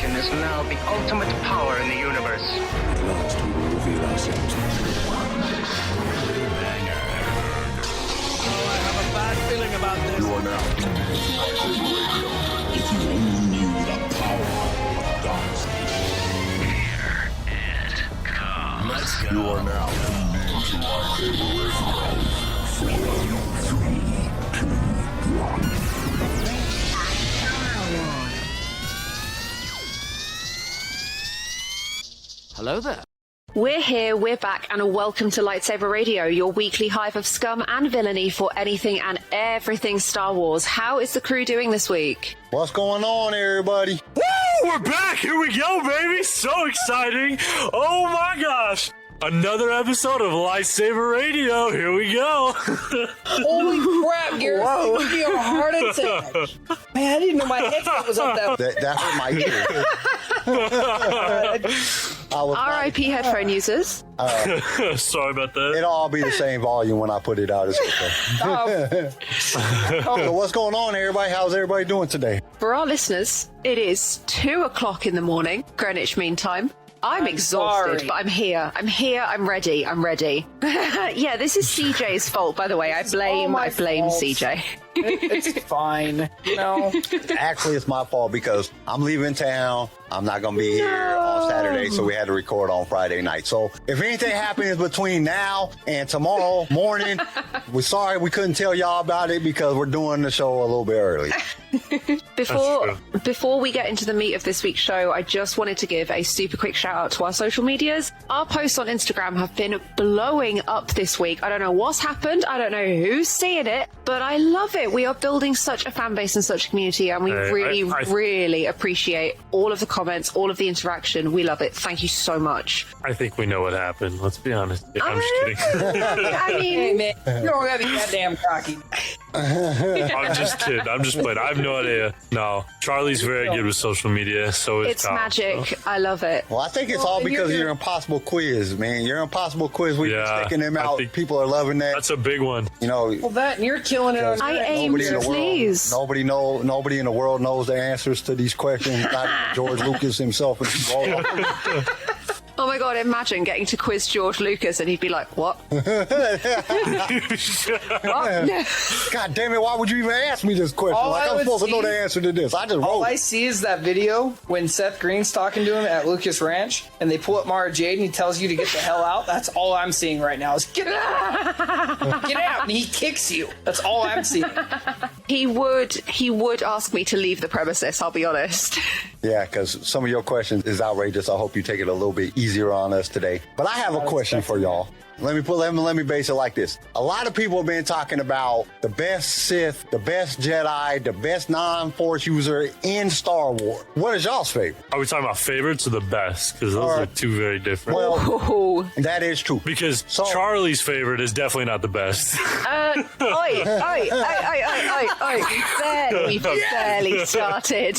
decussation is now the ultimate power in the universe. At last we will reveal ourselves. I have a bad feeling about this. You are now tuned into LightSaber Radio. If you only knew the power of dark side. Here it comes. Let's go. You are now tuned into LightSaber Radio. 4, 3, 2, 1. Hello there. We're here, we're back, and welcome to LightSaber Radio, your weekly hive of scum and villainy for anything and everything Star Wars. How is the crew doing this week? What's going on, everybody? Woo! We're back! Here we go, baby! So exciting! Oh my gosh! Another episode of LightSaber Radio. Here we go. Holy crap, Garrison! You give me a heart attack. Man, I didn't know my headset was up that. That hurt my ear. R.I.P. headphone users. Sorry about that. It'll all be the same volume when I put it out. It's okay. So what's going on, everybody? How's everybody doing today? For our listeners, it is 2 o'clock in the morning, Greenwich Mean Time. I'm exhausted, sorry. but I'm here. I'm ready. Yeah, this is CJ's fault, by the way. I blame fault. CJ. It's fine. You know, Actually, it's my fault because I'm leaving town. I'm not going to be here on Saturday, so we had to record on Friday night. So if anything happens between now and tomorrow morning, we're sorry we couldn't tell y'all about it because we're doing the show a little bit early. Before we get into the meat of this week's show, I just wanted to give a super quick shout out to our social medias. Our posts on Instagram have been blowing up this week. I don't know what's happened. I don't know who's seeing it, but I love it. We are building such a fan base and such a community, and we really appreciate all of the comments, all of the interaction. We love it. Thank you so much. I think we know what happened. Let's be honest. I'm just kidding. I hey mean, man, you don't gotta be that damn cocky. I'm just kidding. I'm just playing. I have no idea. No, Charlie's very good with social media, so is it's Kyle, magic. so. I love it. Well, I think it's all because of your Impossible Quiz, man. Your Impossible Quiz, we've been sticking them I out. think People are loving that. That's a big one. You know, Well, that and you're killing it on. I your aim nobody in to the world, please. nobody in the world knows the answers to these questions. Not George Lucas himself. Oh my god, imagine getting to quiz George Lucas and he'd be like, what? What? God damn it, why would you even ask me this question? All Like I I'm would supposed to know see- the answer to this. I just All wrote. I see is that video when Seth Green's talking to him at Lucas Ranch, and they pull up Mara Jade, and he tells you to get the hell out. That's all I'm seeing right now. Is get out, get out, and he kicks you. That's all I'm seeing. He would ask me to leave the premises, I'll be honest. Yeah, because some of your questions is outrageous. I hope you take it a little bit easier on us today. But I have a question for y'all. Let me base it like this. A lot of people have been talking about the best Sith, the best Jedi, the best non-Force user in Star Wars. What is y'all's favorite? Are we talking about favorites or the best? Because those are two very different. Well, Oh, that is true. Because Charlie's favorite is definitely not the best. oi. We've barely started.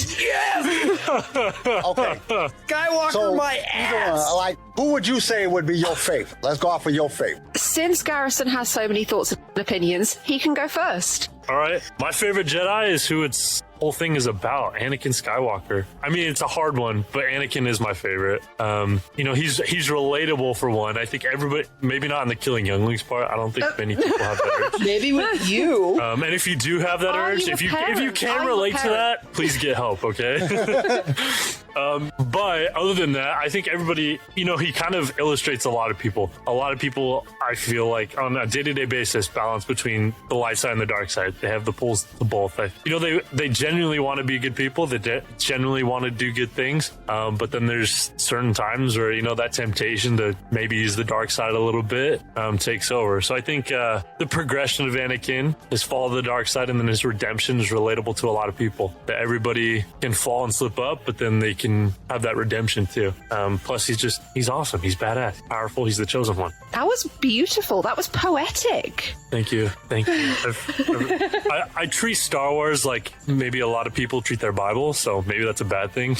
Okay. Skywalker, So, my ass. like, who would you say would be your favorite? Let's go off of your favorite. Since Garrison has so many thoughts and opinions, he can go first. All right. My favorite Jedi is who its whole thing is about, Anakin Skywalker. I mean, it's a hard one, but Anakin is my favorite. You know, he's relatable for one. I think everybody, maybe not in the killing younglings part. I don't think many people have that urge. Maybe with you. And if you do have that Are urge, you if a you parent? can Are you a relate to parent? that, please get help, okay? But other than that, I think everybody, you know, he kind of illustrates a lot of people. A lot of people, I feel like, on a day-to-day basis, balance between the light side and the dark side. They have the pulls to both. You know, they genuinely want to be good people. They genuinely want to do good things. But then there's certain times where, you know, that temptation to maybe use the dark side a little bit takes over. So I think the progression of Anakin, his fall to the dark side, and then his redemption is relatable to a lot of people. That everybody can fall and slip up, but then they can have that redemption too. Plus, he's awesome. He's badass, powerful. He's the chosen one. That was beautiful. That was poetic. Thank you. I treat Star Wars like maybe a lot of people treat their Bible, so maybe that's a bad thing.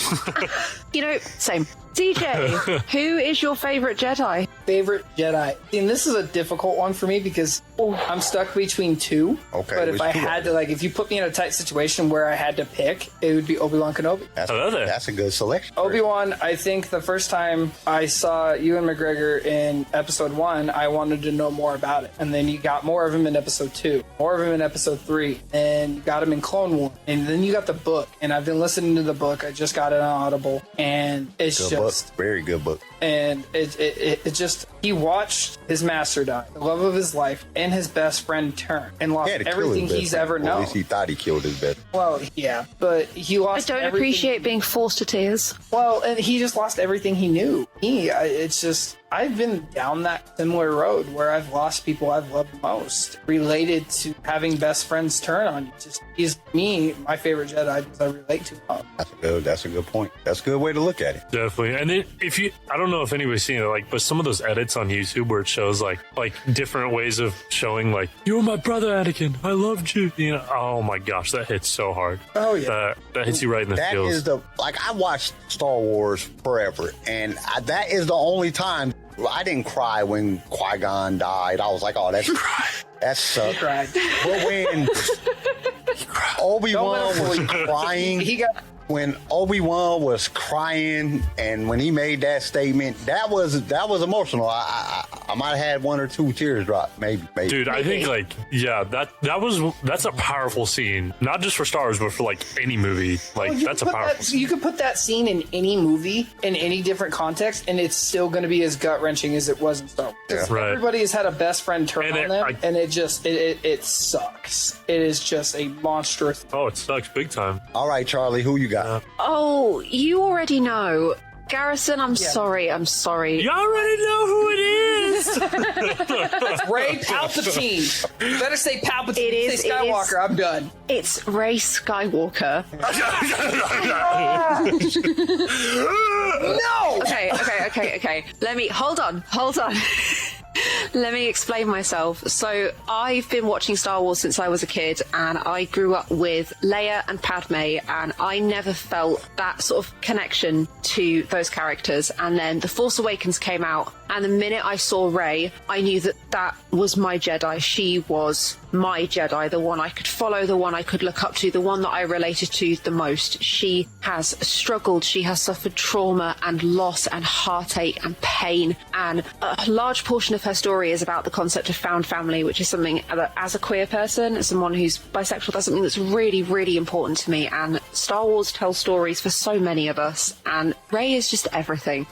You know, same. DJ, who is your favorite Jedi? favorite Jedi. And this is a difficult one for me because I'm stuck between two. Okay, But if which I two had to, like, if you put me in a tight situation where I had to pick, it would be Obi-Wan Kenobi. That's a good selection. Obi-Wan, I think the first time I saw Ewan McGregor in episode 1, I wanted to know more about it. And then you got more of him in episode 2, more of him in episode 3, and you got him in Clone Wars. And then you got the book. And I've been listening to the book. I just got it on Audible. And it's Good just... book. Very good book. And it just, he watched his master die, the love of his life, and his best friend turn, and lost everything he's ever known. At least he thought he killed his best. Well, yeah, but he lost I don't everything. appreciate being forced to tears. Well, and he just lost everything he knew. It's just, I've been down that similar road where I've lost people I've loved most related to having best friends turn on you. Just, he's me, my favorite Jedi, because I relate to him. That's a good point. That's a good way to look at it. Definitely. And then I don't know if anybody's seen it, like, but some of those edits on YouTube where it shows like different ways of showing, like, you were my brother, Anakin, I loved you. You know, oh my gosh, that hits so hard. Oh yeah, that hits you right in the That feels. is I watched Star Wars forever, and that is the only time I didn't cry when Qui-Gon died. I was like, oh, that sucked. cried. But when Obi-Wan was crying, He got. when Obi-Wan was crying, and when he made that statement, that was emotional. I might have had one or two tears drop, maybe. Dude, I think that's a powerful scene, not just for Star Wars, but for like any movie. Like, Well, that's a powerful scene. You could put that scene in any movie in any different context, and it's still going to be as gut wrenching as it was in Star Wars. Yeah. Right. Everybody has had a best friend turn And on them, and it just it sucks. It is just a monstrous. Oh, it sucks big time. All right, Charlie, who you got? Oh, you already know. Garrison, I'm sorry. You already know who it is. Ray Palpatine. You better say Palpatine. It is- Say it is- Skywalker. I'm done. It's Rey Skywalker. No. Okay. Hold on. Let me explain myself. So I've been watching Star Wars since I was a kid, and I grew up with Leia and Padme, and I never felt that sort of connection to those characters. And then The Force Awakens came out, and the minute I saw Rey, I knew that was my Jedi. She was my Jedi, the one I could follow, the one I could look up to, the one that I related to the most. She has struggled, she has suffered trauma and loss and heartache and pain, and a large portion of her story is about the concept of found family, which is something that, as a queer person, as someone who's bisexual, that's something that's really, really important to me. And Star Wars tells stories for so many of us, and Rey is just everything.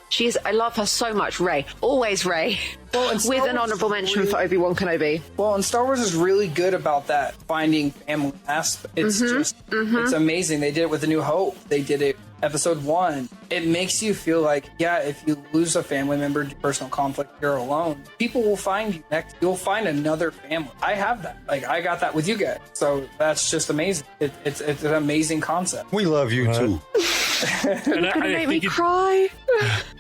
I love her so much. Rey, always Rey. Well, and Star With an Wars honorable is mention really- for Obi-Wan Kenobi. Well, and Star Wars is really good about that finding family aspect. It's it's amazing. They did it with A New Hope. They did it episode 1. It makes you feel like, yeah, if you lose a family member to personal conflict, you're alone. People will find you next. You'll find another family. I have that. Like, I got that with you guys. So that's just amazing. It's an amazing concept. We love you too. And Gonna make me think cry.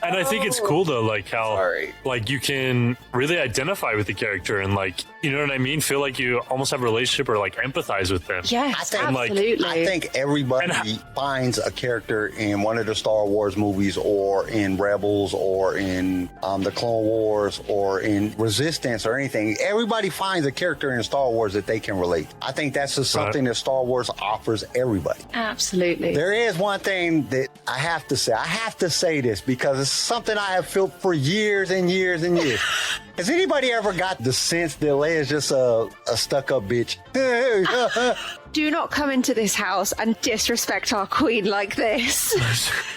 and I think it's cool though, like how Sorry. like you can really identify with the character and, like, you know what I mean, feel like you almost have a relationship or like empathize with them. Yes, like- absolutely. I think everybody finds a character in one of the Star Wars movies, or in Rebels, or in the Clone Wars, or in Resistance, or anything. Everybody finds a character in Star Wars that they can relate. I think that's just something that Star Wars offers everybody. Absolutely. There is one thing that I have to say. I have to say this because it's something I have felt for years and years and years. Has anybody ever got the sense that Leia's just a stuck-up bitch? Do not come into this house and disrespect our queen like this.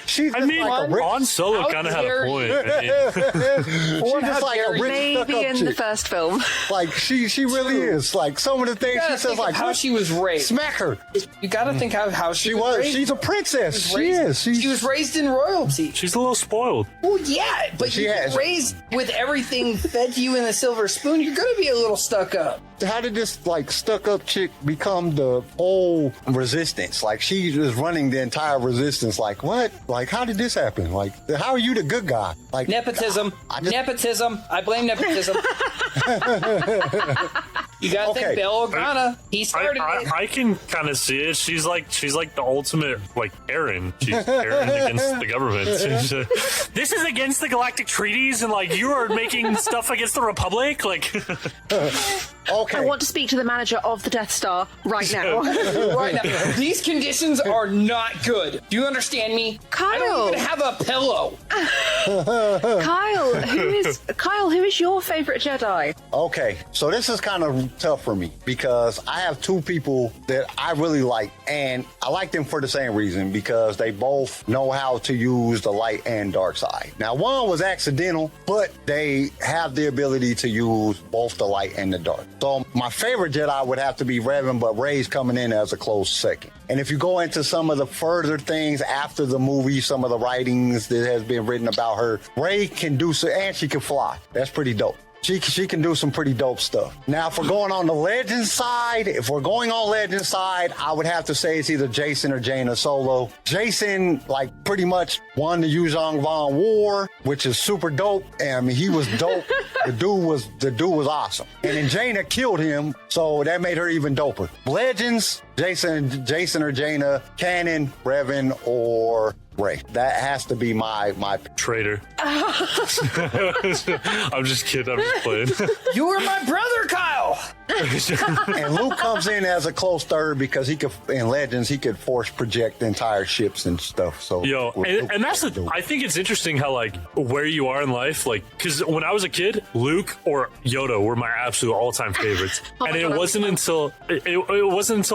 She's I just mean, like a rich, Han Solo How kind of had dare a point. you. I mean, she's just like a rich Maybe stuck-up in the chick. first film. Like she really is. Like some of the things You she gotta says, think of like how she was raised. smack her. You got to think how she was raised. She's a princess. She raised- is. She was raised in royalty. she's a little spoiled. Well, yeah, but She you has. get raised with everything fed to you in a silver spoon. You're going to be a little stuck up. How did this like stuck-up chick become the whole resistance? Like she was running the entire resistance. Like what? Like how did this happen? Like how are you the good guy? Like Nepotism. I just- Nepotism. I blame nepotism. You got to think Bail Organa. He started it. I can kind of see it. She's like the ultimate like Aaron. She's Aaron against the government. This is against the galactic treaties, and like you are making stuff against the Republic. Like, Okay. I want to speak to the manager of the Death Star right now. Right now, these conditions are not good. Do you understand me? Kyle. I don't even have a pillow. Kyle, who is your favorite Jedi? Okay, so this is kind of tough for me because I have two people that I really like, and I like them for the same reason, because they both know how to use the light and dark side. Now, one was accidental, but they have the ability to use both the light and the dark. So my favorite Jedi would have to be Revan, but Rey's coming in as a close second. And if you go into some of the further things after the movie, some of the writings that has been written about her, Rey can do so, and she can fly. That's pretty dope. She can do some pretty dope stuff. Now, if we're going on the legend side, I would have to say it's either Jason or Jaina Solo. Jason, like, pretty much won the Yuzhong Vong War, which is super dope. And I mean, he was dope. The dude was awesome. And then Jaina killed him, so that made her even doper. Legends, Jason or Jaina, canon, Revan, or Rey. That has to be my traitor. I'm just kidding. I'm just playing. You were my brother, Kyle. And Luke comes in as a close third because he could, in Legends, he could force project entire ships and stuff. So and that's I think it's interesting how like where you are in life, like because when I was a kid, Luke or Yoda were my absolute all-time favorites, and it wasn't until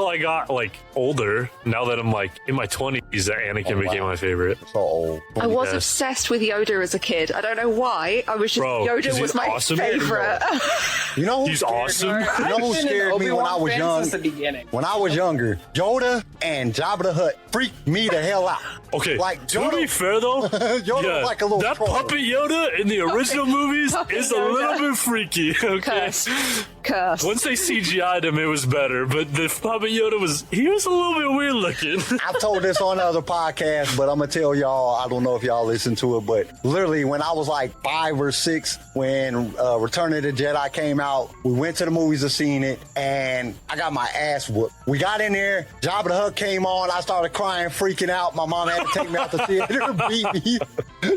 I got like older. Now that I'm like in my 20s, that Anakin became my favorite. So old. I was obsessed with Yoda as a kid. I don't know why. I was just Yoda was my favorite. You know he's awesome. You know who scared me when I was young? Since the beginning. When I was younger, Yoda and Jabba the Hutt freaked me the hell out. Okay, like to be fair though, Yoda was like a little that troll. puppet Yoda in the original movies is a little bit freaky. Okay, Curse. Once they CGI'd him, it was better, but the puppet Yoda was a little bit weird looking. I've told this on other podcasts, but I'm gonna tell y'all. I don't know if y'all listen to it, but literally when I was like 5 or 6, when Return of the Jedi came out, we went to the movies to see it, and I got my ass whooped. We got in there, Jabba the Hutt came on, I started crying, freaking out. My mom had to take me out the theater, beat me.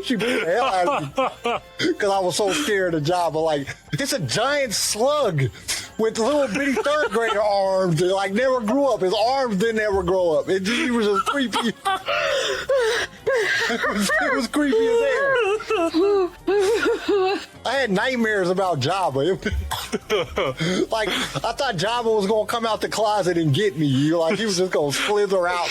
She beat the hell out of me because I was so scared of Jabba. Like, it's a giant slug with little bitty third grader arms that like never grew up. His arms didn't ever grow up. He was just creepy. It was creepy as hell. I had nightmares about Jabba. Like, I thought Jabba was gonna come out the closet and get me. Like, he was just gonna slither out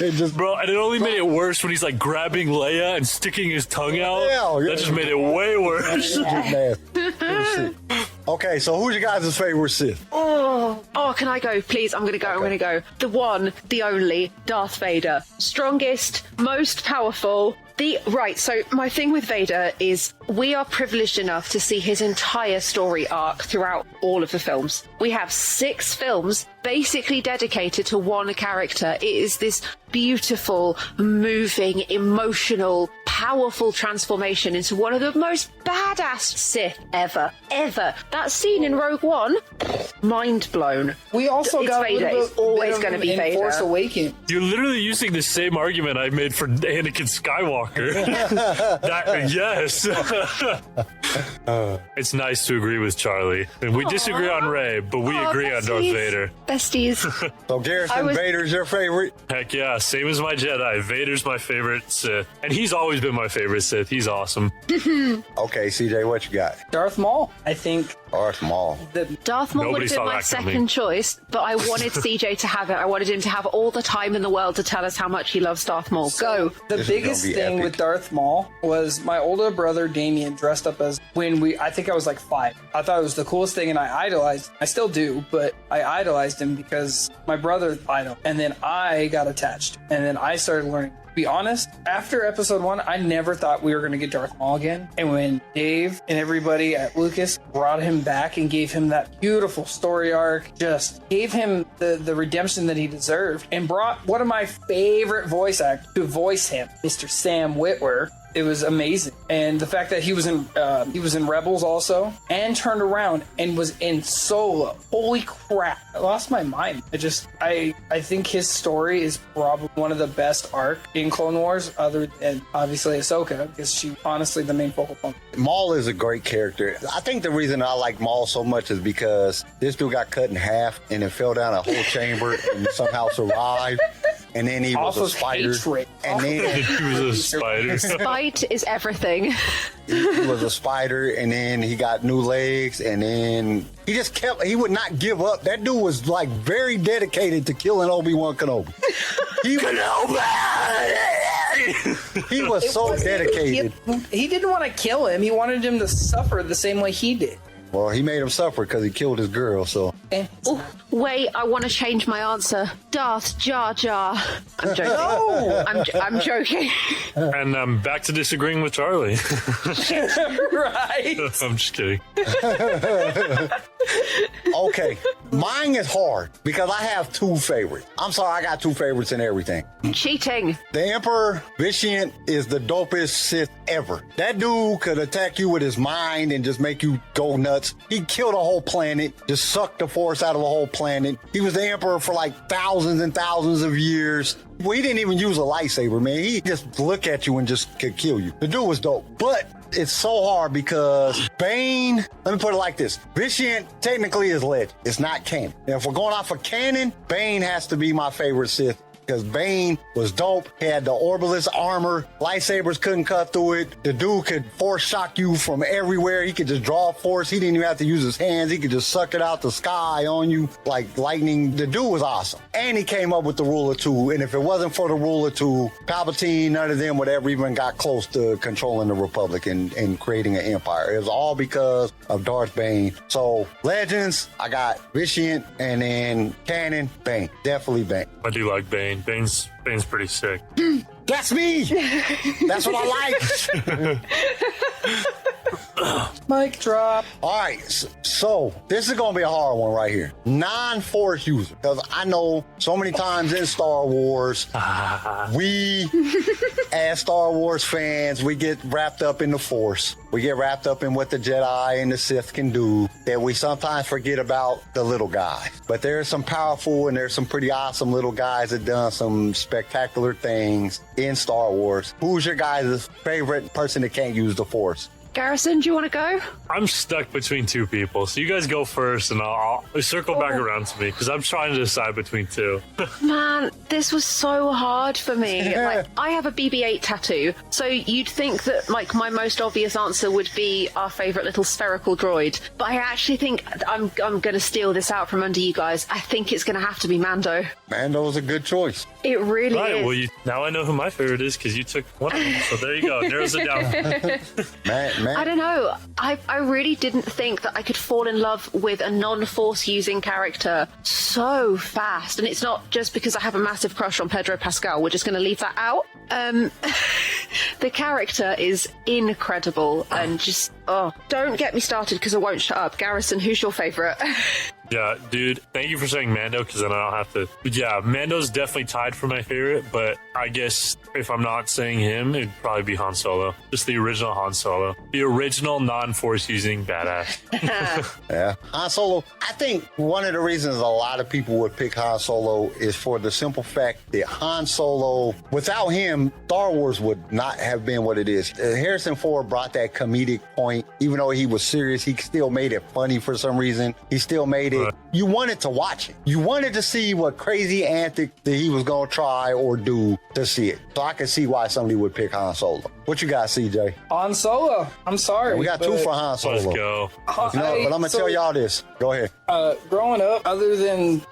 and just. Bro, and it only made it worse when he's like grabbing Leia and sticking his tongue out. Yeah. That just made it way worse. Okay, so who's your guys' favorite Sith? Oh, can I go? Please, I'm going to go. The one, the only, Darth Vader. Strongest, most powerful. So my thing with Vader is we are privileged enough to see his entire story arc throughout all of the films. We have 6 films basically dedicated to one character. It is this beautiful, moving, emotional, powerful transformation into one of the most badass Sith ever. That scene in Rogue One, mind blown. We also It's got Vader. It's always going to be Vader. Force Awakens. You're literally using the same argument I made for Anakin Skywalker. Yes. It's nice to agree with Charlie. And we disagree on Rey, but we agree on Darth Vader. Besties. So Garrison, Vader's your favorite? Heck yeah, same as my Jedi. Vader's my favorite Sith. And he's always been my favorite Sith. He's awesome. Okay, CJ, what you got? Darth Maul, I think. Darth Maul. Darth Maul would have been my second choice, but I wanted CJ to have it. I wanted him to have all the time in the world to tell us how much he loves Darth Maul. Go. The biggest thing with Darth Maul was my older brother Damien dressed up as I think I was like 5. I thought it was the coolest thing, and I still do, but I idolized him because my brother idolized, and then I got attached, and then I started learning. To be honest, after episode 1, I never thought we were going to get Darth Maul again. And when Dave and everybody at Lucas brought him back and gave him that beautiful story arc, just gave him the redemption that he deserved, and brought one of my favorite voice actors to voice him, Mr. Sam Witwer. It was amazing. And the fact that he was in Rebels also, and turned around and was in Solo. Holy crap. I lost my mind. I think his story is probably one of the best arc in Clone Wars, other than obviously Ahsoka, because she's honestly the main focal point. Maul is a great character. I think the reason I like Maul so much is because this dude got cut in half and it fell down a whole chamber and somehow survived. And then he was a spider. And then He was a spider. Spite is everything. he was a spider, and then he got new legs, and then he would not give up. That dude was like very dedicated to killing Obi-Wan Kenobi. He was so dedicated. He didn't want to kill him. He wanted him to suffer the same way he did. Well, he made him suffer because he killed his girl, so. Oh, wait, I want to change my answer. Darth Jar Jar. I'm joking. No! I'm joking. And I'm back to disagreeing with Charlie. Right. I'm just kidding. Okay, mine is hard because I have two favorites. I'm sorry, I got two favorites in everything. Cheating. The Emperor Vitiant is the dopest Sith ever. That dude could attack you with his mind and just make you go nuts. He killed a whole planet, just sucked the force out of a whole planet. He was the Emperor for like thousands and thousands of years. Well, he didn't even use a lightsaber, man. He just look at you and just could kill you. The dude was dope. But it's so hard because Bane, let me put it like this. Vitiant technically is legend. It's not canon. And if we're going off of canon, Bane has to be my favorite Sith. Because Bane was dope. He had the Orbilis armor. Lightsabers couldn't cut through it. The dude could force shock you from everywhere. He could just draw force. He didn't even have to use his hands. He could just suck it out the sky on you like lightning. The dude was awesome. And he came up with the Rule of Two. And if it wasn't for the Rule of Two, Palpatine, none of them would ever even got close to controlling the Republic and creating an empire. It was all because of Darth Bane. So Legends, I got Vitiant, and then canon, Bane. Definitely Bane. I do like Bane. Bane's pretty sick. That's me. That's what I like. Mic drop. All right, so this is going to be a hard one right here. Non-Force user. Because I know so many times in Star Wars, we, as Star Wars fans, we get wrapped up in the Force. We get wrapped up in what the Jedi and the Sith can do, that we sometimes forget about the little guys. But there's some powerful and there's some pretty awesome little guys that done some spectacular things in Star Wars. Who's your guys' favorite person that can't use the Force? Garrison, do you want to go? I'm stuck between two people, so you guys go first, and I'll circle back around to me because I'm trying to decide between two. Man, this was so hard for me. Like, I have a BB-8 tattoo, so you'd think that like my most obvious answer would be our favorite little spherical droid. But I actually think I'm going to steal this out from under you guys. I think it's going to have to be Mando. Mando was a good choice. It really Right, is. well, now I know who my favorite is because you took one of them. So there you go, narrows it down. Man. I don't know. I really didn't think that I could fall in love with a non-Force using character so fast. And it's not just because I have a massive crush on Pedro Pascal. We're just going to leave that out. The character is incredible and just, don't get me started because I won't shut up. Garrison, who's your favorite? Yeah, dude, thank you for saying Mando, because then I don't have to... Yeah, Mando's definitely tied for my favorite, but I guess if I'm not saying him, it'd probably be Han Solo. Just the original Han Solo. The original non-Force using badass. Yeah. Han Solo, I think one of the reasons a lot of people would pick Han Solo is for the simple fact that Han Solo, without him, Star Wars would not have been what it is. Harrison Ford brought that comedic point. Even though he was serious, he still made it funny for some reason. He still made it. You wanted to watch it. You wanted to see what crazy antic that he was going to try or do to see it. So I can see why somebody would pick Han Solo. What you got, CJ? Han Solo. I'm sorry. We got two for Han Solo. Let's go. But I'm going to tell y'all this. Go ahead. Growing up, other than,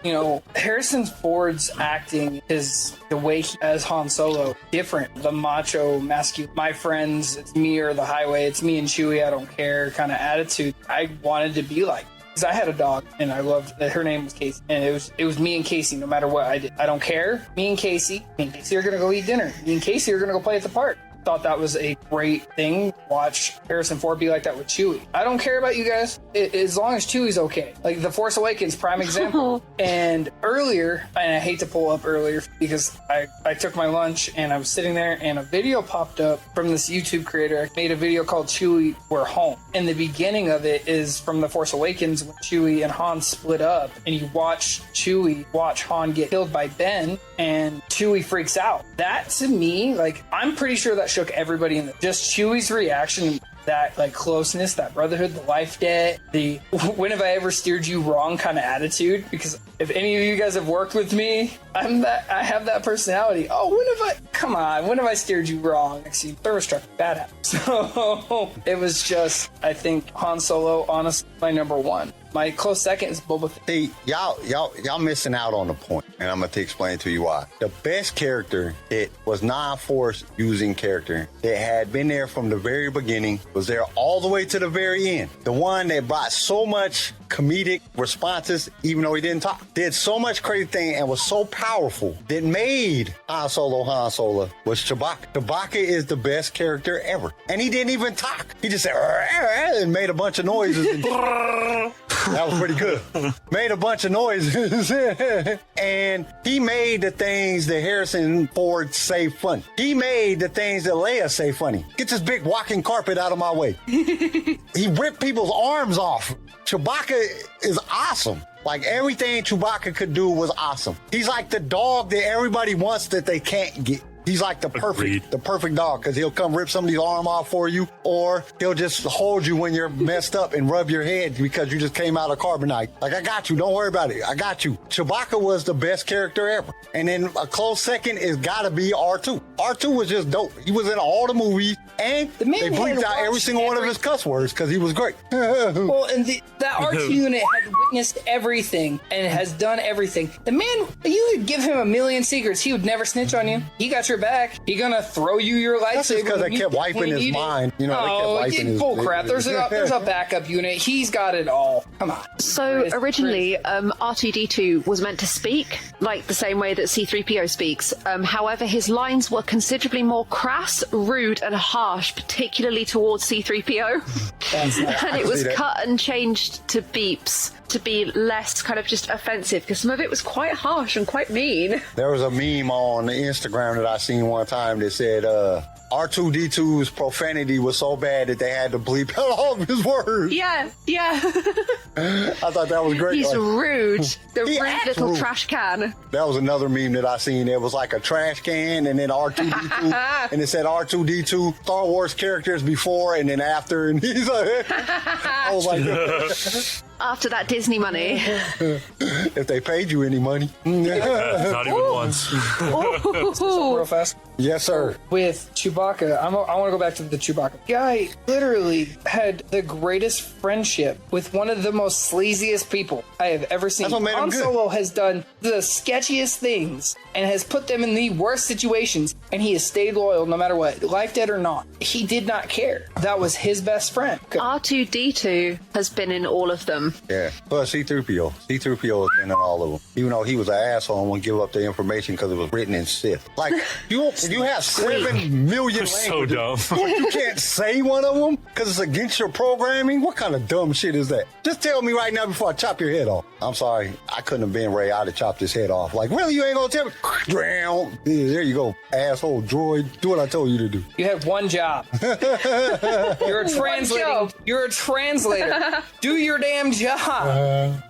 Harrison Ford's acting is the way he as Han Solo different. The macho, masculine, my friends, it's me or the highway, it's me and Chewie, I don't care kind of attitude. I wanted to be like. Because I had a dog and I loved that her name was Casey. And it was me and Casey no matter what I did. I don't care. Me and Casey are going to go eat dinner. Me and Casey are going to go play at the park. thought that was a great thing. Watch Harrison Ford be like that with Chewie. I don't care about you guys as long as Chewie's okay. Like The Force Awakens, prime example. And earlier, and I hate to pull up earlier because I took my lunch and I was sitting there and a video popped up from this YouTube creator. I made a video called Chewie, We're Home. And the beginning of it is from The Force Awakens when Chewie and Han split up and you watch Chewie watch Han get killed by Ben and Chewie freaks out. That to me, like, I'm pretty sure that shook everybody in the just Chewie's reaction, that like closeness, that brotherhood, the life debt, the when have I ever steered you wrong kind of attitude. Because if any of you guys have worked with me, I have that personality. Oh, when have I steered you wrong? Actually, service truck, bad habit. So it was just, I think Han Solo, honestly, my number one. My close second is Boba Fett. See, y'all missing out on the point, and I'm going to explain to you why. The best character that was non-force using character that had been there from the very beginning, was there all the way to the very end. The one that brought so much comedic responses, even though he didn't talk, did so much crazy thing and was so powerful that made Han Solo, was Chewbacca. Chewbacca is the best character ever. And he didn't even talk. He just said, and made a bunch of noises. That was pretty good. Made a bunch of noises. And he made the things that Harrison Ford say funny. He made the things that Leia say funny. Get this big walking carpet out of my way. He ripped people's arms off. Chewbacca is awesome. Like, everything Chewbacca could do was awesome. He's like the dog that everybody wants that they can't get. He's like the perfect dog, because he'll come rip somebody's arm off for you, or he'll just hold you when you're messed up and rub your head because you just came out of carbonite. Like, I got you. Don't worry about it. I got you. Chewbacca was the best character ever. And then a close second is gotta be R2. R2 was just dope. He was in all the movies, and they bleeped out every single one of his cuss words because he was great. Well, and that R2 unit had witnessed everything and has done everything. The man, you could give him a million secrets, he would never snitch on you. He got your back. He gonna throw you your lightsaber. That's just because they kept wiping his mind. You know, they kept wiping his... bull crap. There's a backup unit. He's got it all. Come on. So originally, R2-D2 was meant to speak like the same way that C-3PO speaks. However, his lines were considerably more crass, rude, and harsh, particularly towards C-3PO. And it was cut and changed to beeps to be less kind of just offensive, because some of it was quite harsh and quite mean. There was a meme on Instagram that I seen one time that said R2-D2's profanity was so bad that they had to bleep out all of his words. Yeah. I thought that was great. He's rude. The rude little rude. trash can. That was another meme that I seen. It was like a trash can and then R2-D2 and it said R2-D2 Star Wars characters before and then after, and he's like, I was like, after that Disney money. If they paid you any money. Not even once. Real fast. Yes, sir. With Chewbacca, I want to go back to the Chewbacca. Guy literally had the greatest friendship with one of the most sleaziest people I have ever seen. That's what made him Han good. Solo has done the sketchiest things and has put them in the worst situations, and he has stayed loyal no matter what, life dead or not. He did not care. That was his best friend. R2-D2 has been in all of them. Yeah. Plus C-3PO. C-3PO has been in all of them. Even though he was an asshole and wouldn't give up the information because it was written in Sith. Like, you have 7 million So dumb. Like, you can't say one of them because it's against your programming? What kind of dumb shit is that? Just tell me right now before I chop your head off. I'm sorry. I couldn't have been Ray. I'd have chopped his head off. Like, really? You ain't gonna tell me? There you go. Asshole droid. Do what I told you to do. You had one job. You're a translator. You're a translator. Do your damn job.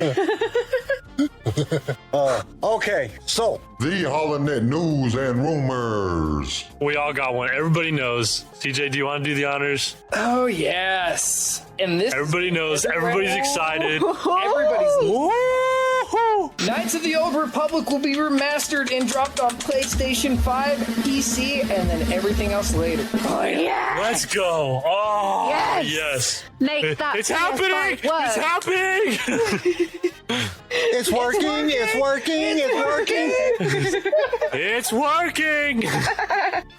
Okay, so The Holonet News and Rumors. We all got one. Everybody knows. CJ, do you want to do the honors? Oh yes. And this Everybody knows. Everybody's excited. Everybody's Knights of the Old Republic will be remastered and dropped on PlayStation 5, PC, and then everything else later. Oh, yeah. Let's go. Oh, yes. Make that It's happening. It's happening. it's working. It's working. It's working. It's working.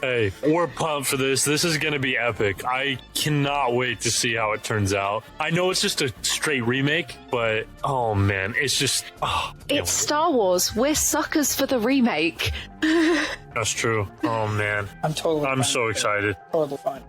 Hey, we're pumped for this. This is going to be epic. I cannot wait to see how it turns out. I know it's just a straight remake, but oh man, it's just... It's Star Wars. We're suckers for the remake. That's true. Oh man, I'm totally. I'm fine so with it. excited. Totally fine.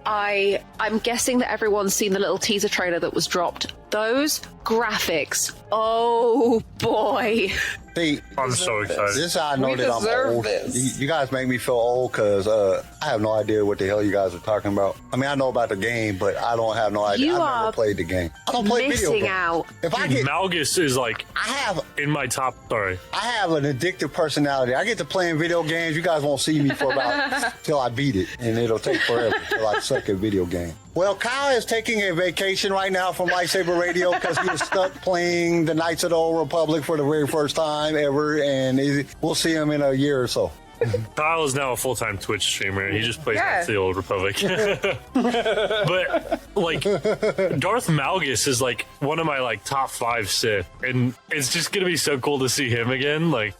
I'm guessing that everyone's seen the little teaser trailer that was dropped. Those graphics. Oh boy. See, I'm so excited. this is how I know We that I'm deserve old. this. You guys make me feel old because I have no idea what the hell you guys are talking about. I mean, I know about the game, but I don't have no idea. You I've are never played the game. I don't play video Missing games. out. If I get, Malgus is like I have in my top. Sorry. I have an addictive personality. I get to playing video games. You guys won't see me for about till I beat it, and it'll take forever till I suck at video games. Well, Kyle is taking a vacation right now from LightSaber Radio because he was stuck playing the Knights of the Old Republic for the very first time ever, and we'll see him in a year or so. Kyle is now a full-time Twitch streamer. He just plays Yeah. Knights of the Old Republic. But like, Darth Malgus is like one of my like top 5 Sith, and it's just gonna be so cool to see him again. Like,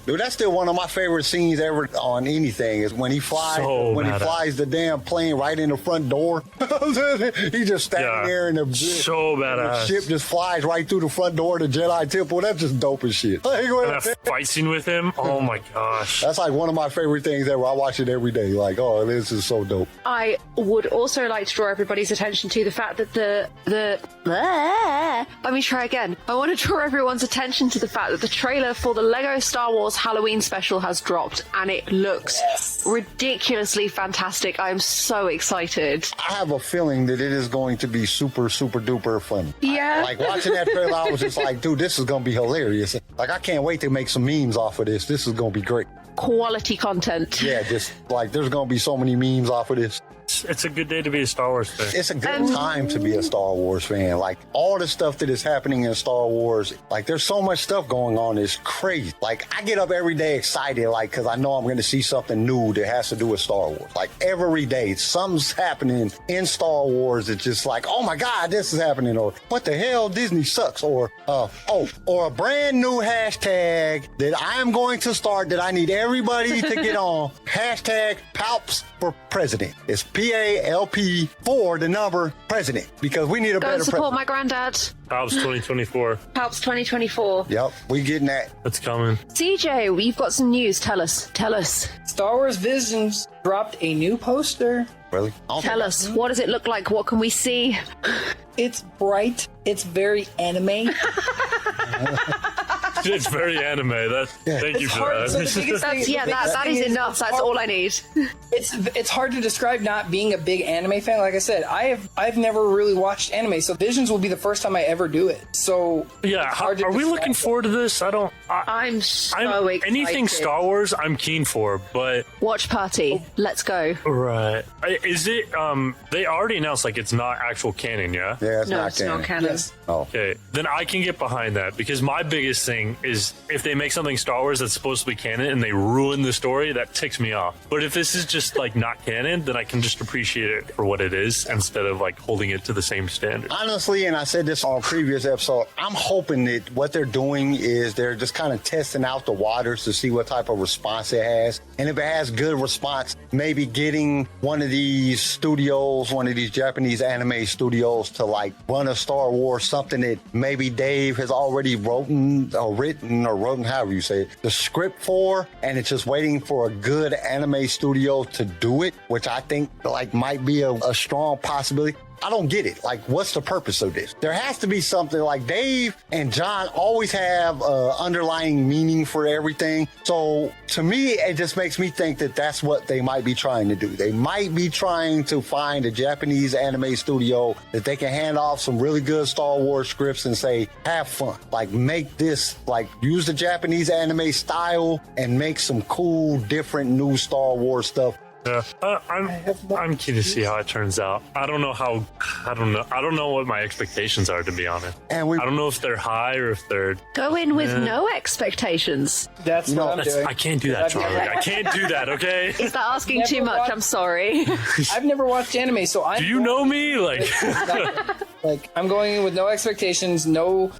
Dude, that's still one of my favorite scenes ever on anything is when he flies badass. flies the damn plane right in the front door. He just standing there and the so badass. ship just flies right through the front door of the Jedi Temple. That's just dope as shit. Like, And that fight scene with him. Oh my gosh. that's like one of my favorite things ever. I watch it every day. Like, oh, this is so dope. I would also like to draw everybody's attention to the fact that let me try again. I want to draw everyone's attention to the fact that the trailer for the Lego Star Wars Halloween special has dropped, and it looks ridiculously fantastic. I am so excited. I have a feeling that it is going to be super, super duper funny. Yeah. Like watching that trailer, I was just like, dude, this is going to be hilarious. Like, I can't wait to make some memes off of this. This is going to be great. Quality content. Yeah, just like there's going to be so many memes off of this. It's a good day to be a Star Wars fan. It's a good time to be a Star Wars fan. Like, all the stuff that is happening in Star Wars, like, there's so much stuff going on. It's crazy. Like, I get up every day excited, like, because I know I'm going to see something new that has to do with Star Wars. Like, every day, something's happening in Star Wars. It's just like, oh my God, this is happening. Or, what the hell, Disney sucks. Or a brand new hashtag that I'm going to start that I need everybody to get on. Hashtag Palps for President. It's PALP for the number president, because we need a Go better and support president. my granddad. Hobbs 2024. Palps 2024. Yep, we getting that. It's coming. CJ, you've got some news. Tell us. Star Wars Visions dropped a new poster. Really? I don't Tell think- us. What does it look like? What can we see? It's bright. It's very anime. It's very anime. Thank you It's for hard. So the that. biggest thing- the biggest that thing is enough. That's all I need. It's hard to describe not being a big anime fan. Like I said, I've never really watched anime, so Visions will be the first time I ever do it. So Yeah, it's hard to are we describe looking it. forward to this? I'm so excited. Anything Star Wars, I'm keen for, but Watch party. Let's go. right. Is it? They already announced like it's not actual canon, yeah. Yeah, it's No, not it's canon. not canon. Yes. Oh. Okay, then I can get behind that, because my biggest thing is if they make something Star Wars that's supposed to be canon and they ruin the story, that ticks me off. But if this is just like not canon, then I can just appreciate it for what it is instead of like holding it to the same standard. Honestly, and I said this on a previous episode, I'm hoping that what they're doing is they're just kind of testing out the waters to see what type of response it has. And if it has good response, maybe getting one of these studios, one of these Japanese anime studios to like run a Star Wars, something that maybe Dave has already written, however you say it, the script for, and it's just waiting for a good anime studio to do it, which I think like might be a strong possibility. I don't get it. Like, what's the purpose of this? There has to be something. Like, Dave and John always have underlying meaning for everything. So to me, it just makes me think that that's what they might be trying to do. They might be trying to find a Japanese anime studio that they can hand off some really good Star Wars scripts and say, have fun. Like, make this, like, use the Japanese anime style and make some cool, different new Star Wars stuff. Yeah, I'm keen to see how it turns out. I don't know what my expectations are, to be honest. And I don't know if they're high or if they're. Go in with no expectations. That's what I'm doing. I can't do that, I've Charlie. never- I can't do that. Okay. Is that asking Never too much? watched- I'm sorry. I've never watched anime, so I Do you know me? Like, Like, I'm going in with no expectations, no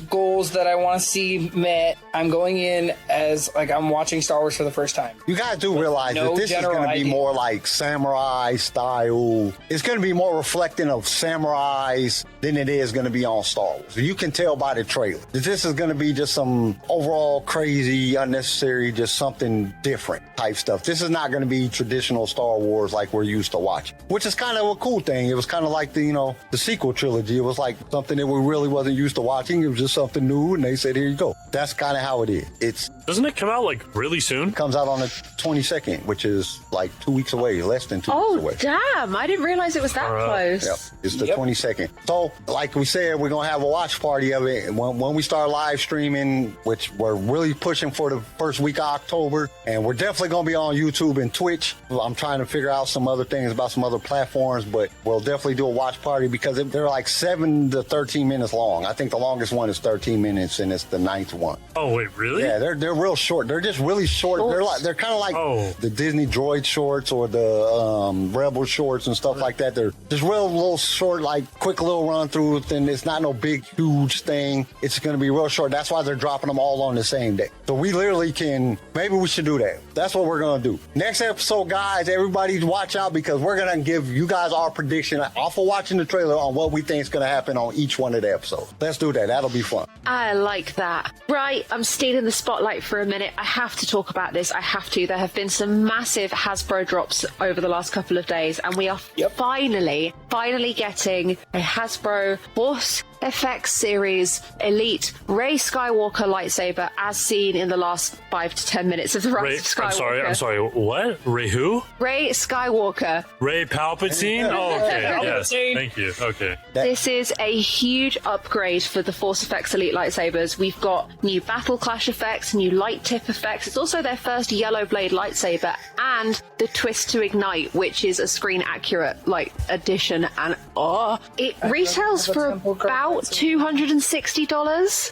goals that I want to see met. I'm going in as, like, I'm watching Star Wars for the first time. You guys do realize No that this is general going to be idea. more like samurai style. It's going to be more reflecting of samurais than it is going to be on Star Wars. You can tell by the trailer that this is going to be just some overall crazy, unnecessary, just something different type stuff. This is not going to be traditional Star Wars like we're used to watching, which is kind of a cool thing. It was kind of like the sequel trilogy. It was like something that we really wasn't used to watching. It was just something new, and they said, here you go. That's kind of how it is. Doesn't it come out like really soon? Comes out on the 22nd, which is like 2 weeks away, less than 2 weeks away. Damn, I didn't realize it was that close. Yep, it's the 22nd. So, like we said, we're going to have a watch party of it. And when we start live streaming, which we're really pushing for the first week of October, and we're definitely going to be on YouTube and Twitch. I'm trying to figure out some other things about some other platforms, but we'll definitely do a watch party because they're like 7 to 13 minutes long. I think the longest one is 13 minutes, and it's the 9th one. Oh, wait, really? Yeah, they're real short. They're just really short. They're kind of like the Disney Droid shorts or the Rebel shorts and stuff like that. They're just real little short, like quick little run through. And it's not no big, huge thing. It's going to be real short. That's why they're dropping them all on the same day. So we literally maybe we should do that. That's what we're going to do. Next episode, guys, everybody watch out because we're going to give you guys our prediction off of watching the trailer on what we think is going to happen on each one of the episodes. Let's do that. That'll be fun. I like that. Right, I'm stealing the spotlight for a minute. I have to talk about this. I have to. There have been some massive Hasbro drops over the last couple of days, and we are finally getting a Hasbro Force FX series Elite Rey Skywalker lightsaber as seen in the last 5 to 10 minutes of the Rise of Skywalker. I'm sorry. What? Rey who? Rey Skywalker. Rey Palpatine? Oh, okay. Yes. Palpatine. Thank you. Okay. This is a huge upgrade for the Force FX Elite lightsabers. We've got new Battle Clash effects, new light tip effects. It's also their first yellow blade lightsaber and the twist to ignite, which is a screen accurate addition. And it retails for about $260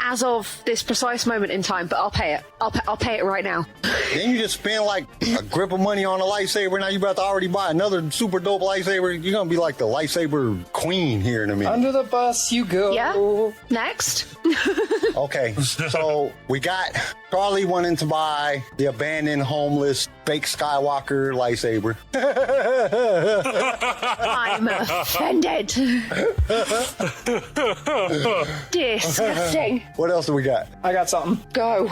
as of this precise moment in time. But I'll pay it. I'll pay it right now. Then you just spend like a grip of money on a lightsaber. Now you about to already buy another super dope lightsaber. You're gonna be like the lightsaber queen here in a minute. Under the bus you go. Yeah. Next. Okay, so we got Charlie wanting to buy the abandoned, homeless, fake Skywalker lightsaber. I'm offended. Disgusting. What else do we got? I got something. Go.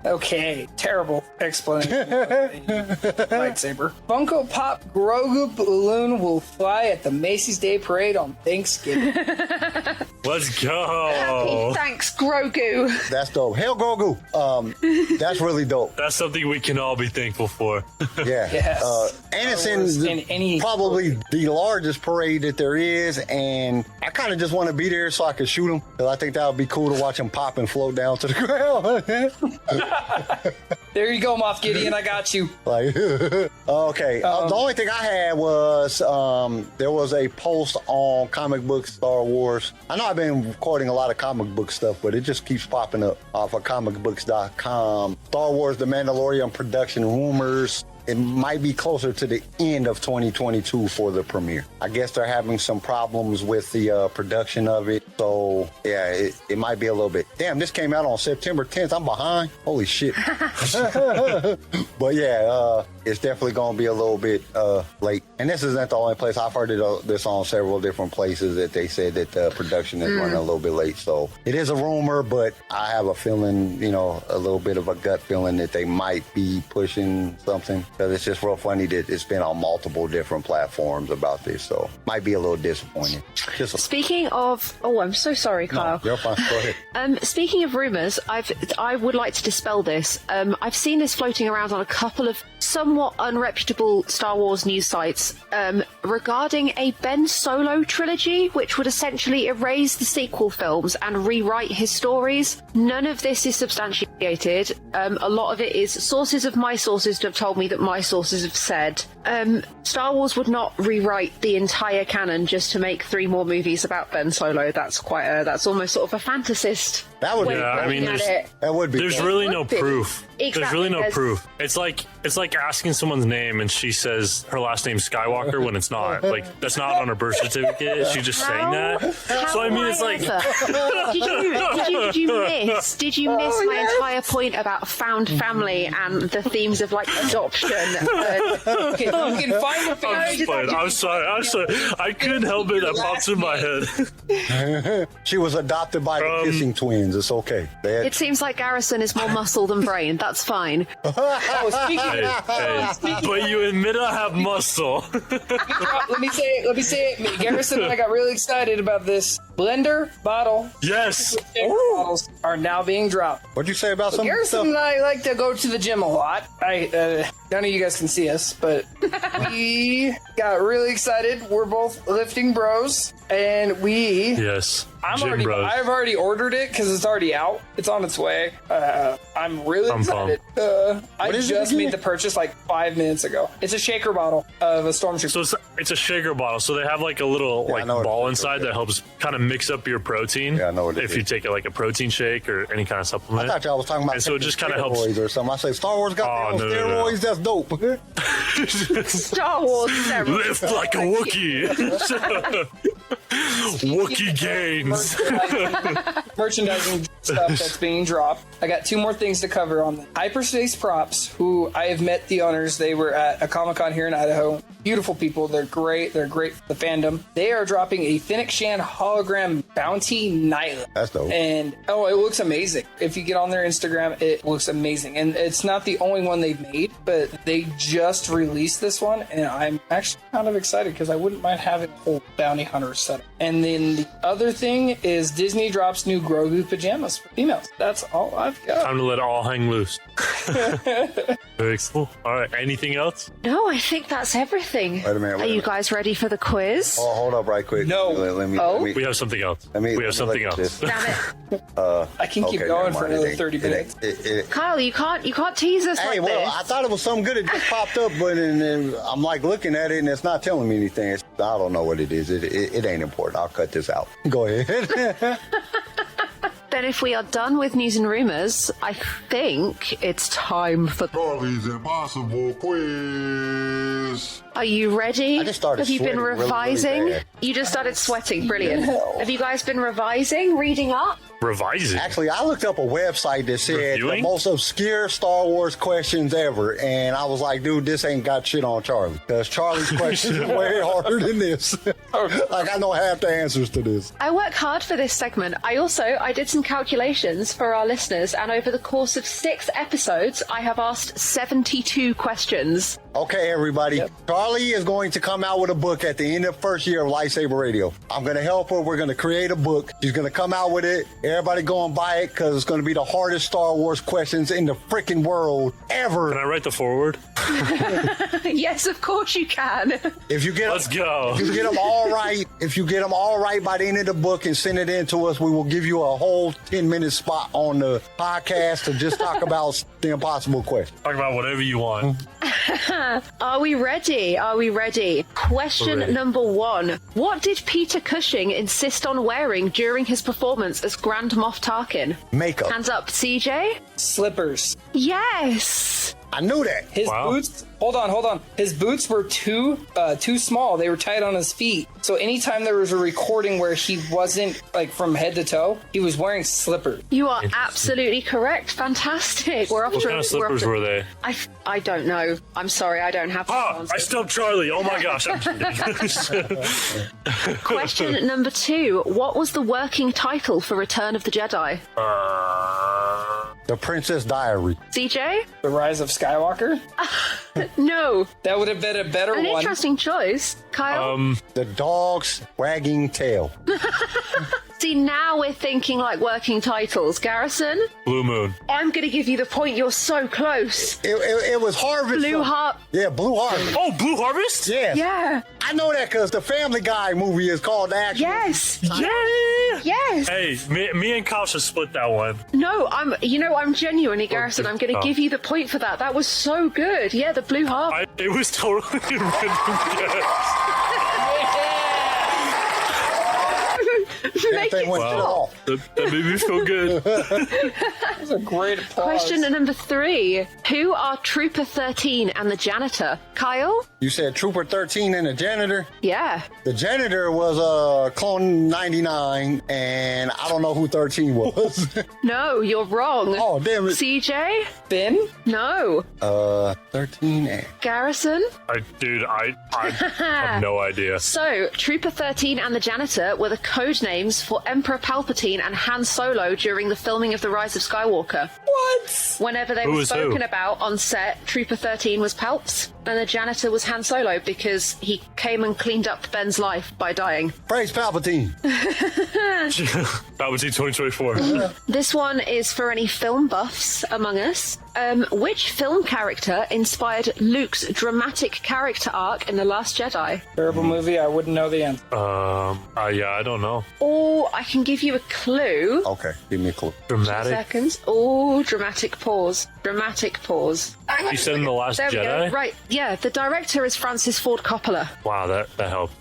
Okay, terrible explanation. Lightsaber. Funko Pop Grogu balloon will fly at the Macy's Day Parade on Thanksgiving. Let's go. Thanks, Grogu. That's dope. Hail Grogu. That's really dope. That's something we can all be thankful for. Yeah. Yes. And it's in any probably the largest parade that there is, and I kind of just want to be there so I can shoot them, because I think that would be cool to watch them pop and float down to the ground. There you go, Moff Gideon. I got you. Like, okay. The only thing I had was there was a post on Comic Book Star Wars. I know I've been recording a lot of comic book stuff, but it just keeps popping up off of comicbooks.com. Star Wars The Mandalorian production rumors. It might be closer to the end of 2022 for the premiere. I guess they're having some problems with the production of it. So, yeah, it might be a little bit. Damn, this came out on September 10th. I'm behind. Holy shit. But, yeah, it's definitely going to be a little bit late. And this isn't the only place. I've heard this on several different places that they said that the production is running a little bit late. So, it is a rumor, but I have a feeling, a little bit of a gut feeling that they might be pushing something. Because it's just real funny that it's been on multiple different platforms about this, so might be a little disappointing. Speaking of, I'm so sorry, Kyle. No, you're fine. Go ahead. Speaking of rumors, I would like to dispel this. I've seen this floating around on a couple of somewhat unreputable Star Wars news sites regarding a Ben Solo trilogy, which would essentially erase the sequel films and rewrite his stories. None of this is substantiated. A lot of it is sources of my sources have told me that my sources have said. Star Wars would not rewrite the entire canon just to make 3 more movies about Ben Solo. That's that's almost sort of a fantasist. That would be. Yeah, I mean, That would be. there's cool. really no Would be. proof. Exactly, There's really no there's- proof. It's like asking someone's name and she says her last name's Skywalker when it's not. Like that's not on her birth certificate. She's just saying that. So I mean, it's like. Did you miss my entire point about found family and the themes of like adoption? You can find the family. I'm sorry. I couldn't help it. That pops in my head. She was adopted by the kissing twins. It's okay. It seems like Garrison is more muscle than brain. That's fine. Oh, speaking Hey, but you admit I have muscle. let me say it. Garrison and I got really excited about this. Blender bottle Yes. bottles are now being dropped. What'd you say about some Garrison stuff? and I like to go to the gym a lot. None of you guys can see us, but we got really excited. We're both lifting bros, and Yes. Gym bros. I've already ordered it because it's already out. It's on its way. I'm really I'm excited. I is it just again? made the purchase like 5 minutes ago. It's a shaker bottle of a Stormtrooper. So it's a shaker bottle. So they have like a little I know what ball it is, inside yeah. that helps kind of mix up your protein. Yeah, I know what it if is. you take like a protein shake or any kind of I supplement. thought y'all was talking about And so it just kind of helps. steroids or something. I say Star Wars got Oh, their no, no, no. steroids. That's dope. Star Wars. Lift like a Wookiee. Wookiee gains. Merchandising stuff that's being dropped. I got 2 more things to cover on the Hyperspace Props, who I have met the owners. They were at a Comic-Con here in Idaho. Beautiful people. They're great. They're great for the fandom. They are dropping a Fennec Shan hologram bounty nightlight. That's dope. And it looks amazing. If you get on their Instagram, it looks amazing. And it's not the only one they've made, but they just released this one, and I'm actually kind of excited because I wouldn't mind having a whole bounty hunter setup. And then the other thing is Disney drops new Grogu pajamas for females. That's all I've got. Time to let it all hang loose. Very cool. All right. Anything else? No, I think that's everything. Wait a minute. Are you guys ready for the quiz? Oh, hold up right quick. No. Let me. Oh. Let me, We have something else. let me We have something look at else. this. Damn it, I can keep Okay, going never for mind. another It ain't- 30 it minutes. ain't- Kyle, you can't tease us Hey, like well, this. I thought it was something good. It just popped up, but and I'm like looking at it, and it's not telling me anything. I don't know what it is. It ain't important. I'll cut this out. Go ahead. Then if we are done with news and rumors, I think it's time for... Charlie's Impossible Quiz. Are you ready? I just started Have you been sweating really, really revising? bad. You just started sweating. Brilliant. Have you guys been revising, reading up? Revising. Actually, I looked up a website that said the Reviewing? most obscure Star Wars questions ever, and I was like, dude, this ain't got shit on Charlie, because Charlie's questions are way harder than this. Like, I know half the answers to this. I work hard for this segment. I did some calculations for our listeners, and over the course of 6 episodes, I have asked 72 questions. Okay, everybody. Charlie is going to come out with a book at the end of the first year of LightSaber Radio. I'm going to help her. We're going to create a book. She's going to come out with it. Everybody go and buy it, because it's going to be the hardest Star Wars questions in the freaking world ever. Can I write the foreword? Yes, of course you can. If you get Let's go. If you get them all right by the end of the book and send it in to us, we will give you a whole 10-minute spot on the podcast to just talk about the impossible question. Talk about whatever you want. Are we ready? Question Ready. number 1. What did Peter Cushing insist on wearing during his performance as Grand Moff Tarkin? Makeup. Hands up, CJ. Slippers. Yes. I knew that. His Wow. boots. Hold on. His boots were too small. They were tight on his feet. So anytime there was a recording where he wasn't like from head to toe, he was wearing slippers. You are absolutely correct. Fantastic. We're off What to kind of slippers were they? I don't know. I'm sorry, I don't have the Ah, answer. I stumped Charlie. Oh my gosh. I'm kidding. Question number 2. What was the working title for Return of the Jedi? The Princess Diary. CJ? The Rise of Skywalker. No. That would have been a better An one. interesting choice. Kyle? The Dog's Wagging Tail. See, now we're thinking like working titles. Garrison, Blue Moon. I'm going to give you the point. You're so close. It was Harvest. Blue Harp. Yeah, Blue Harvest. Oh, Blue Harvest? Yes. Yeah. I know that because the Family Guy movie is called The Actual. Yes. Yeah. Yes. Hey, me and Kyle should split that one. No, I'm genuinely, Garrison. I'm going to give you the point for that. That was so good. Yeah, the Blue Harp. It was totally a random guess. Make it Wow. stop. That made me feel good. That's a great applause. Question number 3. Who are Trooper 13 and the janitor? Kyle? You said Trooper 13 and the janitor? Yeah. The janitor was Clone 99, and I don't know who 13 was. No, you're wrong. Oh, damn it. CJ? Finn? No. 13 and... Garrison? I have no idea. So, Trooper 13 and the janitor were the code names for Emperor Palpatine and Han Solo during the filming of The Rise of Skywalker. What? Whenever they Who were was spoken who? about on set, Trooper 13 was Palps, and the janitor was Han Solo because he came and cleaned up Ben's life by dying. Praise Palpatine. Palpatine 2024. This one is for any film buffs among us. Which film character inspired Luke's dramatic character arc in The Last Jedi? Terrible movie. I wouldn't know the answer. Yeah, I don't know. Or I can give you a clue. Okay, give me a clue. Dramatic. Seconds. Oh, dramatic pause. Dramatic pause. You said in The Last There we Jedi? go. Right, yeah. The director is Francis Ford Coppola. Wow, that helped.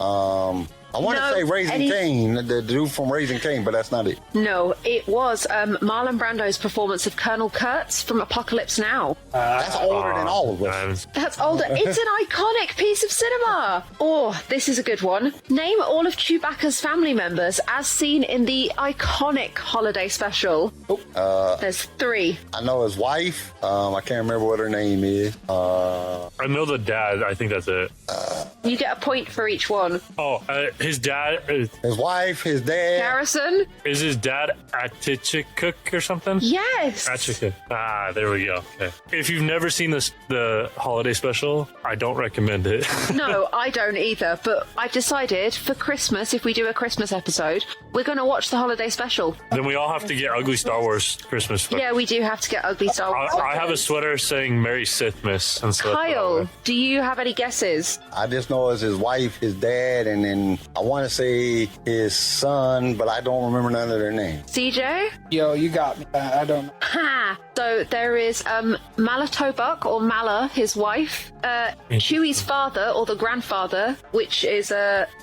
I want to No, say Raising Cain, the dude from Raising Cain, but that's not it. No, it was Marlon Brando's performance of Colonel Kurtz from Apocalypse Now. That's older than all of us. That's older. It's an iconic piece of cinema. Oh, this is a good one. Name all of Chewbacca's family members as seen in the iconic holiday special. There's 3. I know his wife. I can't remember what her name is. I know the dad. I think that's it. You get a point for each one. Oh, his dad His wife, his dad. Garrison? is his dad Atichikuk or something? Yes. Atichikuk. There we go. Okay. If you've never seen the holiday special, I don't recommend it. No, I don't either, but I've decided for Christmas, if we do a Christmas episode, we're going to watch the holiday special. Then we all have to get ugly Star Wars Christmas. Yeah, we do have to get ugly Star Wars. I have a sweater saying Merry Sith Miss. And so Kyle, do you have any guesses? I just know it's his wife, his dad, and then I want to say his son, but I don't remember none of their names. CJ? Yo, you got me. I don't know. Ha! So there is Malatobuk, or Mala, his wife, Chewie's father, or the grandfather, which is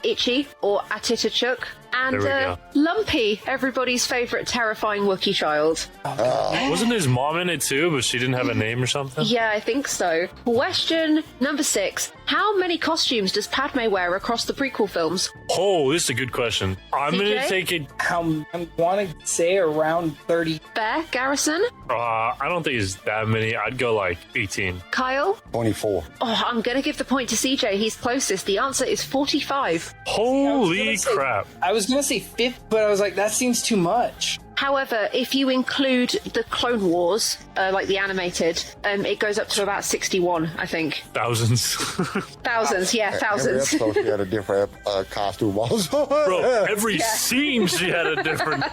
Itchy, or Atitachuk, and There we go. Lumpy, everybody's favourite terrifying Wookiee child. Wasn't his mom in it too, but she didn't have a name or something? Yeah, I think so. Question number 6. How many costumes does Padme wear across the prequel films? Oh, this is a good question. I'm going to CJ? take it. I want to say around 30. Bear, Garrison, I don't think it's that many. I'd go like 18. Kyle? 24. Oh, I'm going to give the point to CJ. He's closest. The answer is 45. Holy crap. I was going to say 50, but I was like, that seems too much. However, if you include the Clone Wars, like the animated, it goes up to about 61, I think. Thousands. Thousands, yeah, Every thousands. episode she had a different costume also. Bro, every scene she had a different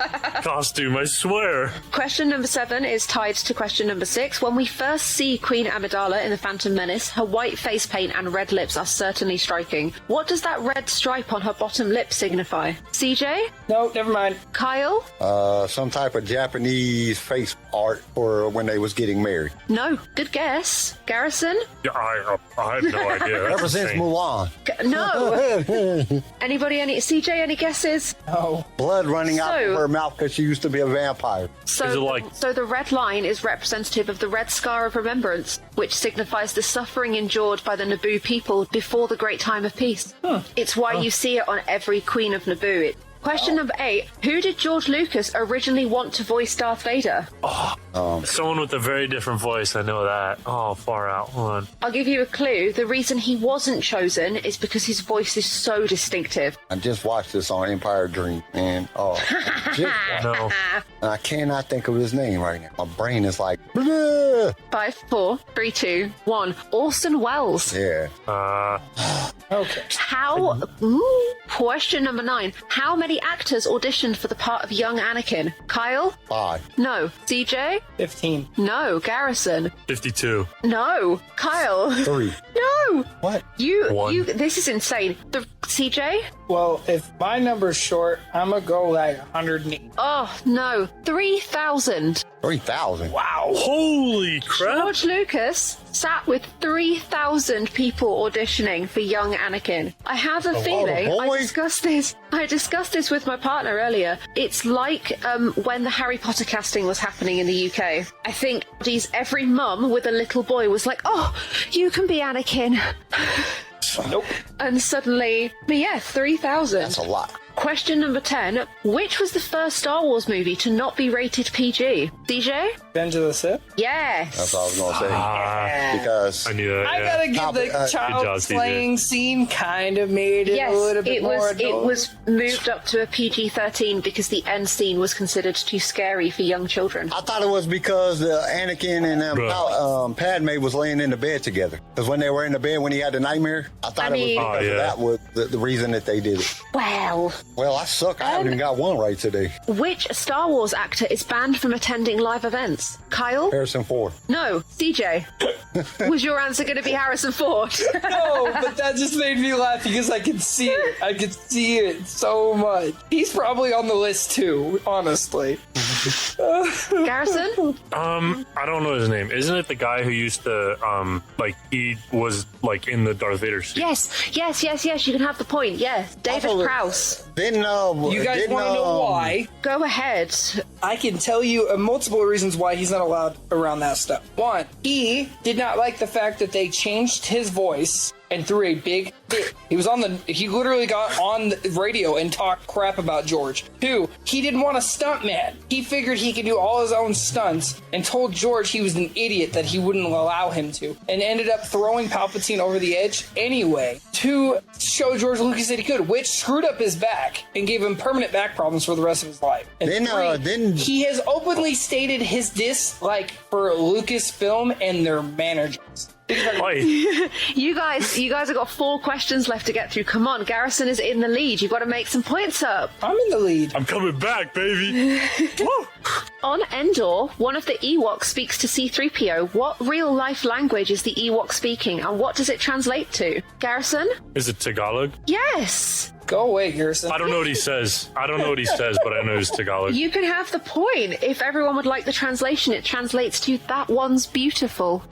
costume, I swear. Question number 7 is tied to question number 6. When we first see Queen Amidala in The Phantom Menace, her white face paint and red lips are certainly striking. What does that red stripe on her bottom lip signify? CJ? No, never mind. Kyle? Some type of Japanese face art for when they was getting married. No. Good guess. Garrison? Yeah, I have no idea. That's Represents insane. Mulan. No. CJ, any guesses? No. Blood running out So- of her mouth because she used to be a vampire. So, Is it like- so the red line is representative of the red scar of remembrance, which signifies the suffering endured by the Naboo people before the great time of peace. It's why you see it on every Queen of Naboo. Question number 8. Who did George Lucas originally want to voice Darth Vader? Someone with a very different voice, I know that. Oh, far out. Hold on. I'll give you a clue. The reason he wasn't chosen is because his voice is so distinctive. I just watched this on Empire Dream, and No. and I cannot think of his name right now. My brain is like, bleh. 5, 4, 3, 2, 1. Orson Welles. Yeah. Okay. Question number 9. How many actors auditioned for the part of young Anakin? Kyle? 5. No. CJ? 15. No. Garrison? 52. No. Kyle? 3. No. What? You. This is insane. CJ? Well, if my number's short, I'm gonna go like 108. Oh no. 3,000. 3,000. Wow. Holy crap. George Lucas sat with 3,000 people auditioning for young Anakin. I have a feeling I discussed this with my partner earlier. It's like when the Harry Potter casting was happening in the UK. I think every mum with a little boy was like, "Oh, you can be Anakin." Nope. And suddenly, 3,000. That's a lot. Question number 10. Which was the first Star Wars movie to not be rated PG? DJ? Revenge of the Sith. Yes. That's all I was going to say. Because I knew that. I Yeah. gotta give the Good child job, CJ. slaying scene kind of made it a little bit more adult. It was moved up to a PG-13 because the end scene was considered too scary for young children. I thought it was because Anakin and Padme was laying in the bed together. Because when they were in the bed when he had the nightmare, I thought it was because of that was the reason that they did it. Well, I suck. I haven't even got one right today. which Star Wars actor is banned from attending live events? Kyle? Harrison Ford. No. CJ? Was your answer going to be Harrison Ford? No, but that just made me laugh because I could see it. I could see it so much. He's probably on the list too, honestly. Garrison? I don't know his name. Isn't it the guy who used to, he was, in the Darth Vader suit? Yes. You can have the point. Yes. David Prowse. You guys want to know why? Go ahead. I can tell you multiple reasons why he's not allowed around that stuff. One, he did not like the fact that they changed his voice and threw a big fit. He literally got on the radio and talked crap about George. 2, he didn't want a stunt man. He figured he could do all his own stunts and told George he was an idiot that he wouldn't allow him to, and ended up throwing Palpatine over the edge anyway to show George Lucas that he could, which screwed up his back and gave him permanent back problems for the rest of his life. And 3, he has openly stated his dislike for Lucasfilm and their managers. You guys have got 4 questions left to get through. Come on, Garrison is in the lead. You've got to make some points up. I'm in the lead. I'm coming back, baby. On Endor, one of the Ewoks speaks to C-3PO. What real-life language is the Ewok speaking, and what does it translate to? Garrison? Is it Tagalog? Yes. Go away, Garrison. I don't know what he says. But I know it's Tagalog. You can have the point. If everyone would like the translation, it translates to "that one's beautiful,"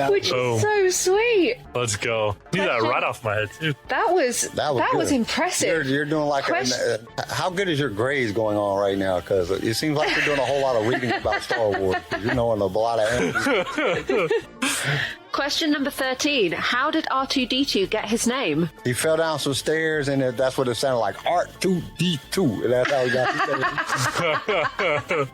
which is so sweet. Let's go. Knew that right off my head too. That was impressive. You're doing like how good is your grades going on right now? Because it seems like you're doing a whole lot of reading about Star Wars. You're knowing a lot of answers. Question number 13. How did R2-D2 get his name? He fell down some stairs, and that's what it sounded like. R2-D2. That's how he got his name.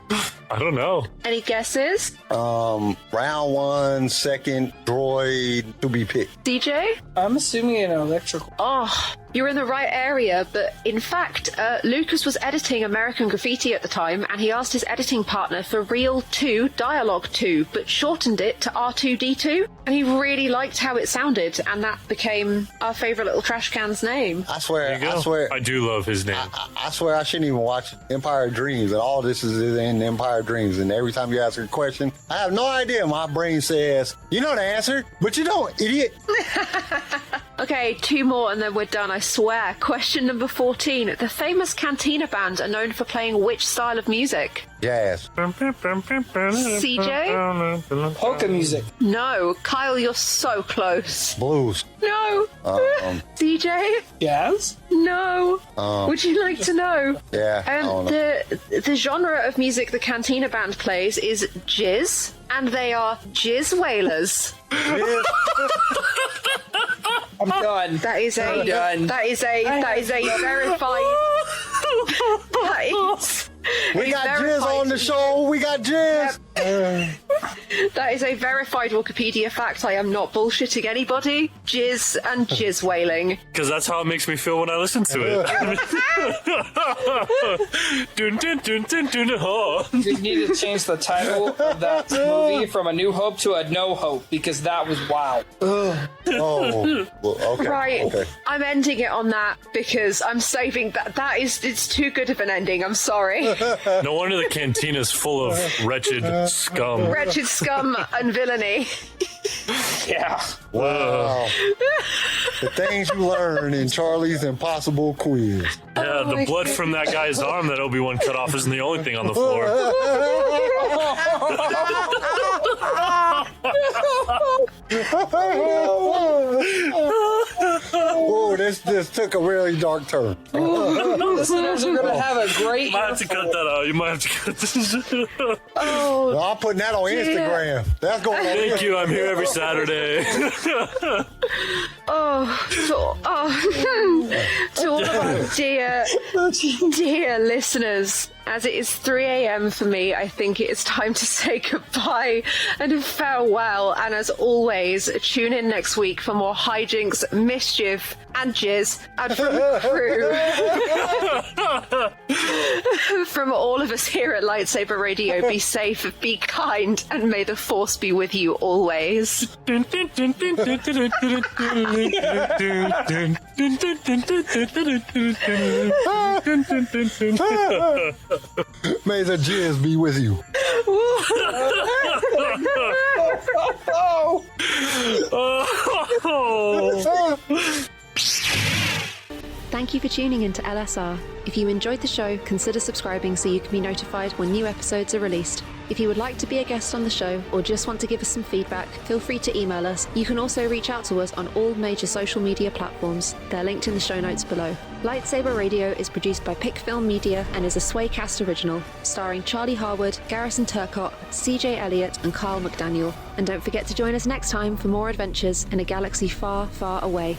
I don't know. Any guesses? Round 1, second droid to be picked. DJ? I'm assuming an electrical. Oh, you're in the right area, but in fact, Lucas was editing American Graffiti at the time, and he asked his editing partner for Real 2 Dialogue 2, but shortened it to R2-D2, and he really liked how it sounded, and that became our favourite little trash can's name. I swear. I do love his name. I swear I shouldn't even watch Empire of Dreams, and all this is in Empire of Dreams, and every time you ask a question, I have no idea. My brain says, you know the answer, but you don't, idiot. Okay, 2 more and then we're done, I swear. Question number 14. The famous Cantina band are known for playing which style of music? Jazz. CJ? Polka music. No. Kyle, you're so close. Blues. No. CJ? Jazz? No. Would you like to know? Yeah. I don't know. The genre of music the Cantina band plays is jizz, and they are jizz whalers. I'm done. That is a verified. We got Jizz on the show. We got Jizz. That is a verified Wikipedia fact. I am not bullshitting anybody. Jizz and jizz wailing. Because that's how it makes me feel when I listen to it. Dun, dun, dun, dun, dun, oh. You need to change the title of that movie from A New Hope to A No Hope, because that was wow. Oh, well, okay. Right. Okay. I'm ending it on that because I'm saving that. It's too good of an ending. I'm sorry. No wonder the Cantina's full of wretched scum. Wretched scum and villainy. Yeah. Wow. The things you learn in Charlie's Impossible Quiz. Yeah, the blood from that guy's arm that Obi-Wan cut off isn't the only thing on the floor. Oh, this took a really dark turn. Listeners are going to have a great You might have to cut that out. You might have to cut this. Oh, Well, I'm putting that on Instagram. That's going on. Thank you. I'm here every Saturday. to all of our dear listeners, as it is 3 a.m. for me, I think it is time to say goodbye and farewell. And as always, tune in next week for more hijinks, mischief, and jizz. And from crew, from all of us here at Lightsaber Radio, be safe, be kind, and may the Force be with you always. May the jizz be with you. Thank you for tuning in to LSR. If you enjoyed the show, consider subscribing so you can be notified when new episodes are released. If you would like to be a guest on the show or just want to give us some feedback, feel free to email us. You can also reach out to us on all major social media platforms. They're linked in the show notes below. Lightsaber Radio is produced by Pick Film Media and is a Swaycast original, starring Charlie Harwood, Garrison Turcott, CJ Elliott, and Carl McDaniel. And don't forget to join us next time for more adventures in a galaxy far, far away.